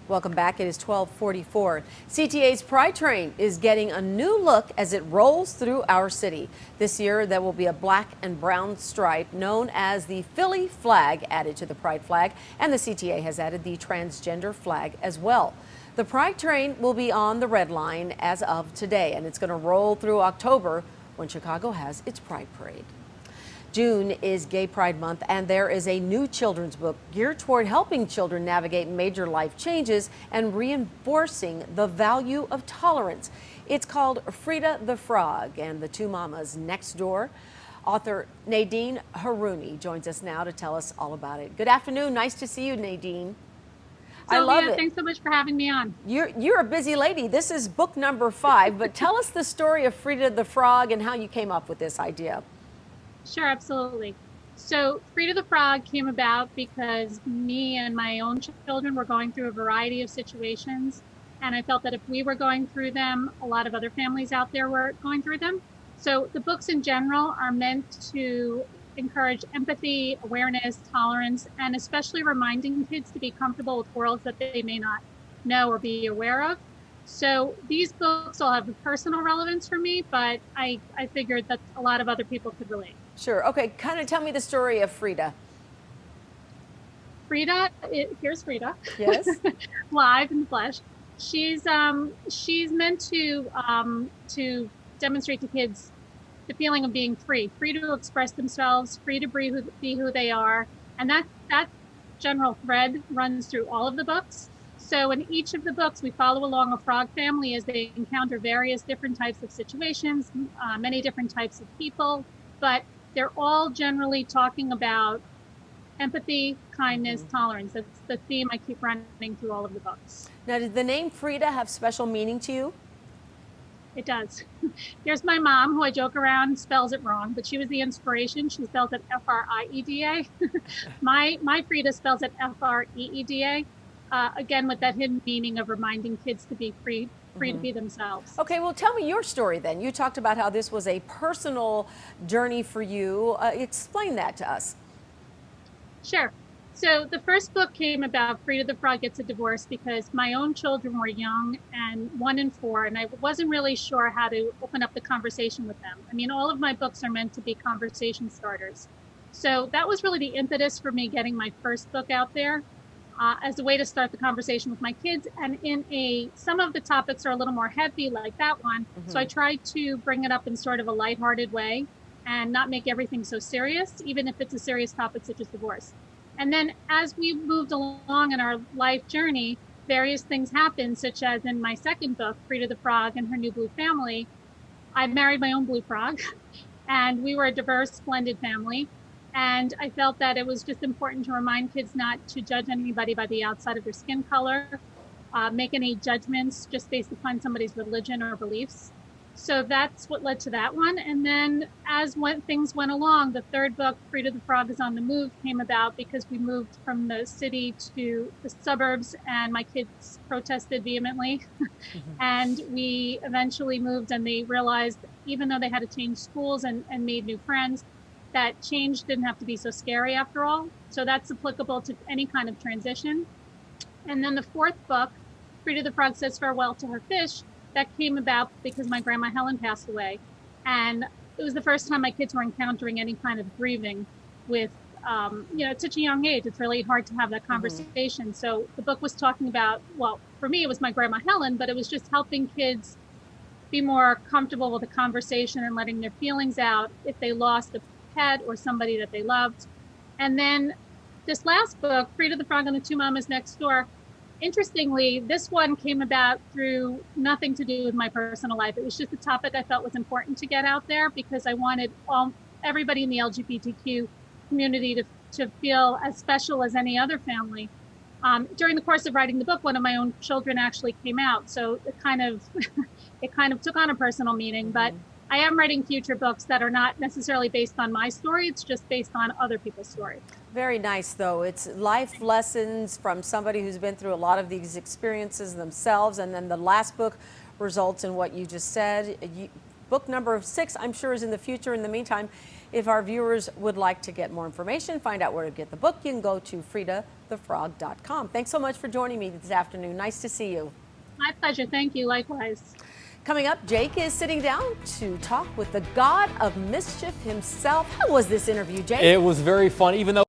Welcome back. It is 12:44. CTA's Pride Train is getting a new look as it rolls through our city. This year, there will be a black and brown stripe known as the Philly flag added to the Pride flag, and the CTA has added the transgender flag as well. The Pride Train will be on the Red Line as of today, and it's going to roll through October when Chicago has its Pride Parade. June is Gay Pride Month, and there is a new children's book geared toward helping children navigate major life changes and reinforcing the value of tolerance. It's called Frida the Frog and the Two Mamas Next Door. Author Nadine Haruni joins us now to tell us all about it. Good afternoon. Nice to see you, Nadine. I love it. Thanks so much for having me on. You're a busy lady. This is book number 5, but tell us the story of Frida the Frog and how you came up with this idea. Sure, absolutely. So Frida the Frog came about because me and my own children were going through a variety of situations. And I felt that if we were going through them, a lot of other families out there were going through them. So the books in general are meant to encourage empathy, awareness, tolerance, and especially reminding kids to be comfortable with worlds that they may not know or be aware of. So these books all have a personal relevance for me, but I figured that a lot of other people could relate. Sure. Okay. Kind of tell me the story of Frida. Here's Frida. Yes. Live in the flesh. She's meant to demonstrate to kids the feeling of being free to express themselves, free to be who they are. And that general thread runs through all of the books. So in each of the books, we follow along a frog family as they encounter various different types of situations, many different types of people, but they're all generally talking about empathy, kindness, tolerance. That's the theme I keep running through all of the books. Now, did the name Frida have special meaning to you? It does. Here's my mom, who I joke around spells it wrong, but she was the inspiration. She spells it F-R-I-E-D-A. My Frida spells it F-R-E-E-D-A. Again, with that hidden meaning of reminding kids to be free to be themselves. Okay, well, tell me your story then. You talked about how this was a personal journey for you. Explain that to us. Sure. So the first book came about Frida the Frog gets a divorce because my own children were young and 1 and 4, and I wasn't really sure how to open up the conversation with them. I mean, all of my books are meant to be conversation starters. So that was really the impetus for me getting my first book out there. As a way to start the conversation with my kids. And some of the topics are a little more heavy, like that one. So I tried to bring it up in sort of a lighthearted way and not make everything so serious, even if it's a serious topic such as divorce. And then as we moved along in our life journey, various things happened, such as in my second book, Frida the Frog and Her New Blue Family. I married my own blue frog, and we were a diverse, blended family. And I felt that it was just important to remind kids not to judge anybody by the outside of their skin color, make any judgments just based upon somebody's religion or beliefs. So that's what led to that one. And then things went along, the third book, Frida the Frog is on the Move, came about because we moved from the city to the suburbs and my kids protested vehemently. And we eventually moved, and they realized, even though they had to change schools and made new friends, that change didn't have to be so scary after all. So that's applicable to any kind of transition. And then the fourth book, Frida the Frog Says Farewell to Her Fish, that came about because my grandma Helen passed away. And it was the first time my kids were encountering any kind of grieving with, at such a young age. It's really hard to have that conversation. So the book was talking about, well, for me, it was my grandma Helen, but it was just helping kids be more comfortable with the conversation and letting their feelings out if they lost a pet or somebody that they loved. And then this last book, Frida the Frog and the Two Mamas Next Door, interestingly, this one came about through nothing to do with my personal life. It was just a topic I felt was important to get out there because I wanted everybody in the LGBTQ community to feel as special as any other family. During the course of writing the book, one of my own children actually came out, so it kind of took on a personal meaning. But I am writing future books that are not necessarily based on my story. It's just based on other people's story. Very nice, though. It's life lessons from somebody who's been through a lot of these experiences themselves. And then the last book results in what you just said. Book number 6, I'm sure, is in the future. In the meantime, if our viewers would like to get more information, find out where to get the book, you can go to Frida FrightTheFrog.com. Thanks so much for joining me this afternoon. Nice to see you. My pleasure. Thank you. Likewise. Coming up, Jake is sitting down to talk with the god of mischief himself. How was this interview, Jake? It was very fun, even though